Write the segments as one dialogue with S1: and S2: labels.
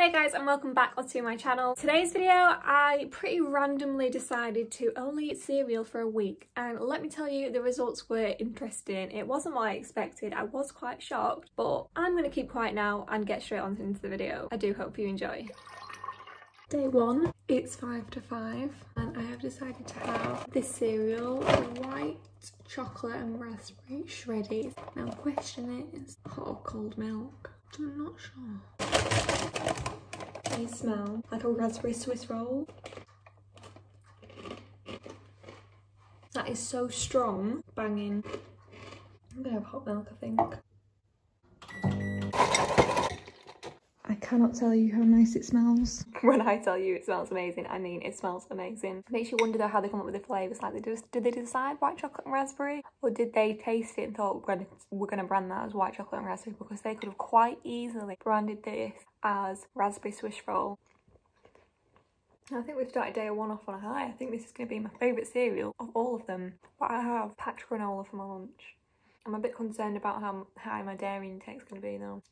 S1: Hey guys, and welcome back onto my channel. Today's video, I pretty randomly decided to only eat cereal for a week, and let me tell you, the results were interesting. It wasn't what I expected. I was quite shocked, but I'm gonna keep quiet now and get straight on into the video. I do hope you enjoy. Day one, it's 5 to 5 and I have decided to have this cereal, white chocolate and raspberry Shreddies. Now the question is, hot or cold milk? I'm not sure. They smell like a raspberry Swiss roll. That is so strong, banging. I'm gonna have hot milk, I think. I cannot tell you how nice it smells. When I tell you it smells amazing, I mean it smells amazing. It makes you wonder though how they come up with the flavours. Like, did they decide white chocolate and raspberry? Or did they taste it and thought we're gonna brand that as white chocolate and raspberry? Because they could have quite easily branded this as raspberry Swiss roll. I think we've started day one off on a high. I think this is going to be my favourite cereal of all of them. But I have packed granola for my lunch. I'm a bit concerned about how high my dairy intake's going to be though.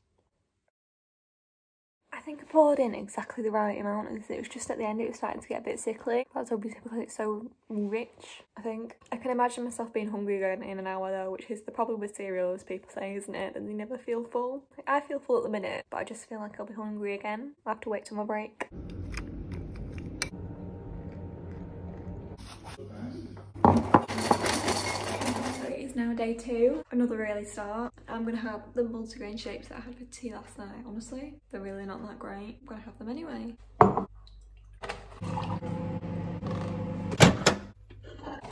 S1: I think I poured in exactly the right amount. It was just at the end it was starting to get a bit sickly. That's obviously because it's so rich, I think. I can imagine myself being hungry again in an hour though, which is the problem with cereal, as people say, isn't it? That they never feel full. Like, I feel full at the minute, but I just feel like I'll be hungry again. I'll have to wait till my break. It's now day two, another early start. I'm gonna have the multigrain shapes that I had for tea last night. Honestly, they're really not that great. I'm gonna have them anyway.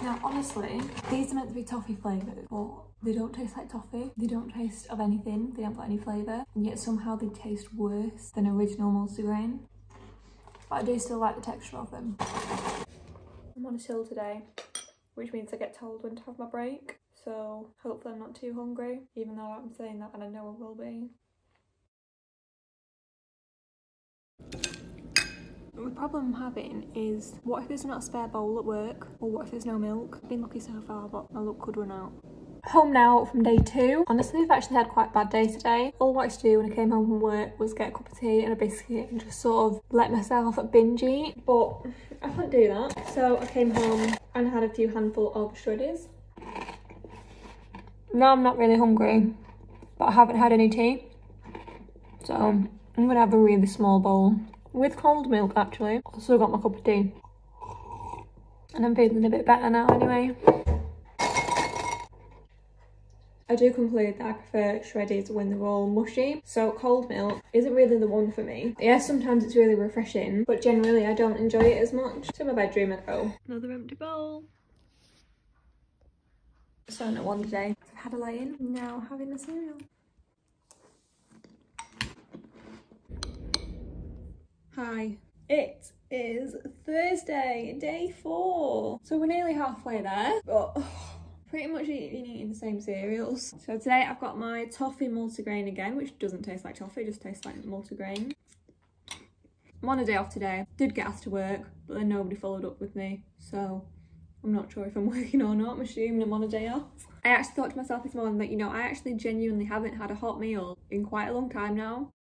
S1: Now, honestly, these are meant to be toffee flavoured, but they don't taste like toffee. They don't taste of anything. They haven't got any flavour, and yet somehow they taste worse than original multigrain. But I do still like the texture of them. I'm on a chill today, which means I get told when to have my break. So hopefully I'm not too hungry, even though I'm saying that and I know I will be. The problem I'm having is, what if there's not a spare bowl at work? Or what if there's no milk? I've been lucky so far, but my luck could run out. Home now from day two. Honestly, I've actually had quite a bad day today. All I wanted to do when I came home from work was get a cup of tea and a biscuit and just sort of let myself binge eat. But I couldn't do that. So I came home and had a few handful of Shreddies. Now I'm not really hungry, but I haven't had any tea. So I'm gonna have a really small bowl with cold milk actually. Also got my cup of tea. And I'm feeling a bit better now anyway. I do conclude that I prefer Shreddies when they're all mushy, so cold milk isn't really the one for me. Yes, sometimes it's really refreshing, but generally I don't enjoy it as much. To my bedroom I go. Another empty bowl. Starting at one today. I've had a lay-in, now having the cereal. Hi. It is Thursday, day 4. So we're nearly halfway there, but pretty much eating the same cereals. So today I've got my toffee multigrain again, which doesn't taste like toffee, it just tastes like multigrain. I'm on a day off today. Did get asked to work, but then nobody followed up with me, so I'm not sure if I'm working or not. I'm assuming I'm on a day off. I actually thought to myself this morning that, you know, I actually genuinely haven't had a hot meal in quite a long time now.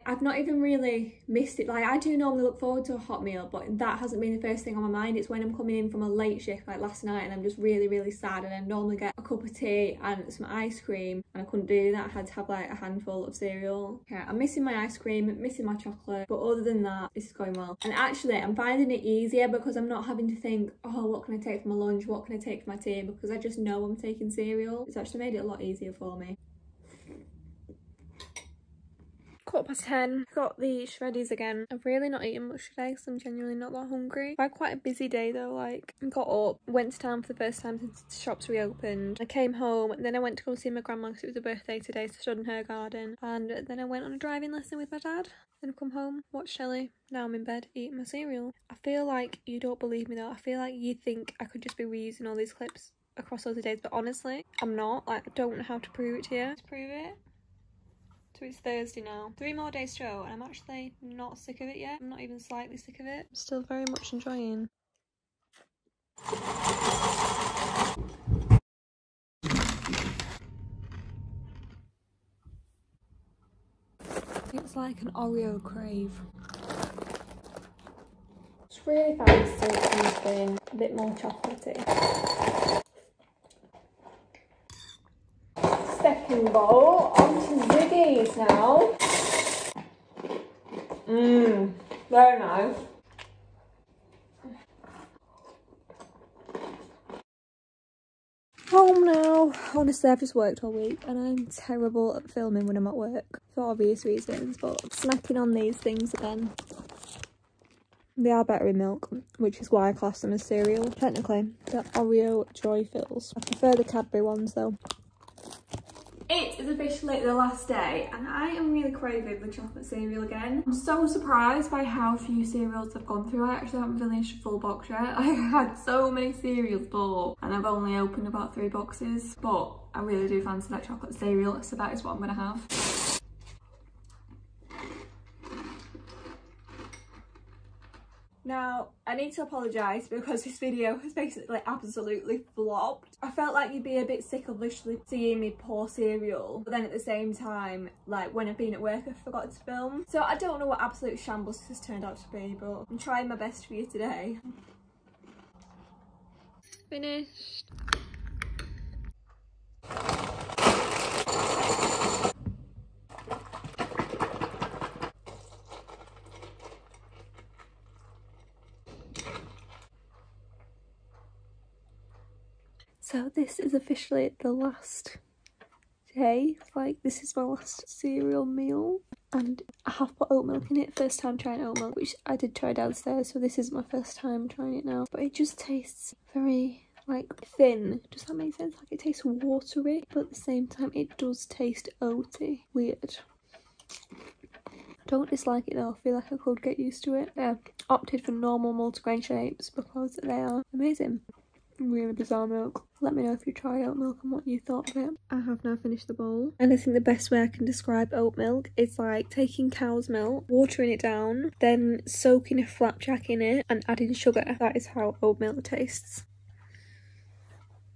S1: I've not even really missed it. Like, I do normally look forward to a hot meal, but that hasn't been the first thing on my mind. It's when I'm coming in from a late shift like last night and I'm just really sad, and I normally get a cup of tea and some ice cream, and I couldn't do that. I had to have like a handful of cereal. Yeah, I'm missing my ice cream, missing my chocolate, but other than that, this is going well. And actually I'm finding it easier because I'm not having to think, oh, what can I take for my lunch, what can I take for my tea, because I just know I'm taking cereal. It's actually made it a lot easier for me. 10:15, got the Shreddies again. I've really not eaten much today because I'm genuinely not that hungry. I had quite a busy day though. Like, I got up, went to town for the first time since the shops reopened. I came home and then I went to go see my grandma because it was her birthday today, so I stood in her garden. And then I went on a driving lesson with my dad. Then I've come home, watched telly. Now I'm in bed eating my cereal. I feel like you don't believe me though. I feel like you think I could just be reusing all these clips across loads of days, but honestly, I'm not. Like, I don't know how to prove it to you. Let's prove it. So it's Thursday now. 3 more days to go and I'm actually not sick of it yet. I'm not even slightly sick of it. I'm still very much enjoying. like an Oreo crave. It's really fancy something a bit more chocolatey. Second bowl, on to Ziggy's now. Very nice. Home now. Honestly, I've just worked all week and I'm terrible at filming when I'm at work for obvious reasons, but snacking on these things again. They are better in milk, which is why I class them as cereal. Technically, the Oreo Joy Fills. I prefer the Cadbury ones though. It is officially the last day and I am really craving the chocolate cereal again. I'm so surprised by how few cereals I've gone through. I actually haven't finished a full box yet. I had so many cereals bought and I've only opened about 3 boxes, but I really do fancy that chocolate cereal, so that is what I'm gonna have. Now, I need to apologise because this video has basically absolutely flopped. I felt like you'd be a bit sick of literally seeing me pour cereal, but then at the same time, like when I've been at work, I forgot to film. So I don't know what absolute shambles this has turned out to be, but I'm trying my best for you today. Finished. So this is officially the last day, like this is my last cereal meal and I have put oat milk in it. First time trying oat milk, which I did try downstairs, so this is my first time trying it now. But it just tastes very like thin, does that make sense? Like it tastes watery, but at the same time it does taste oaty. Weird. I don't dislike it though, I feel like I could get used to it. I opted for normal multigrain shapes because they are amazing. Really bizarre milk. Let me know if you try oat milk and what you thought of it. I have now finished the bowl and I think the best way I can describe oat milk is like taking cow's milk, watering it down, then soaking a flapjack in it and adding sugar. That is how oat milk tastes.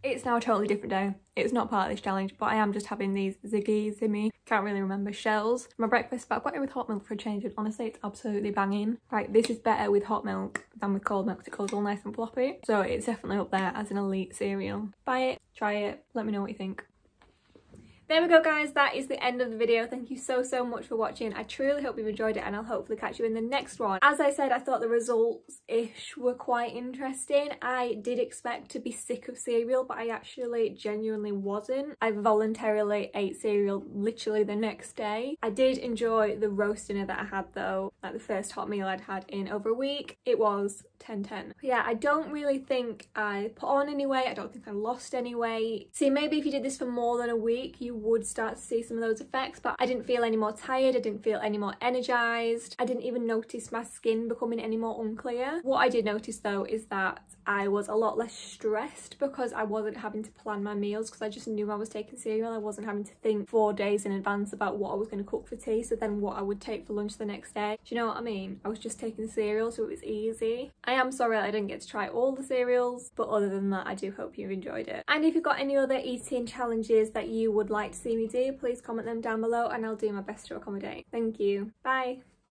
S1: It's now a totally different day. It's not part of this challenge, but I am just having these Zimmy, can't really remember, shells for my breakfast, but I've got it with hot milk for a change and honestly it's absolutely banging. Like this is better with hot milk than with cold milk because it goes all nice and floppy. So it's definitely up there as an elite cereal. Buy it, try it, let me know what you think. There we go guys, that is the end of the video. Thank you so much for watching. I truly hope you've enjoyed it and I'll hopefully catch you in the next one. As I said, I thought the results-ish were quite interesting. I did expect to be sick of cereal, but I actually genuinely wasn't. I voluntarily ate cereal literally the next day. I did enjoy the roast dinner that I had though, like the first hot meal I'd had in over a week. It was 10/10. But yeah, I don't really think I put on any weight. I don't think I lost any weight. See, maybe if you did this for more than a week, you would start to see some of those effects, but I didn't feel any more tired. I didn't feel any more energized. I didn't even notice my skin becoming any more unclear. What I did notice though is that I was a lot less stressed because I wasn't having to plan my meals because I just knew I was taking cereal. I wasn't having to think 4 days in advance about what I was going to cook for tea, so then what I would take for lunch the next day. Do you know what I mean? I was just taking cereal, so it was easy. I am sorry that I didn't get to try all the cereals, but other than that, I do hope you've enjoyed it. And if you've got any other eating challenges that you would like to see me do, please comment them down below and I'll do my best to accommodate. Thank you. Bye.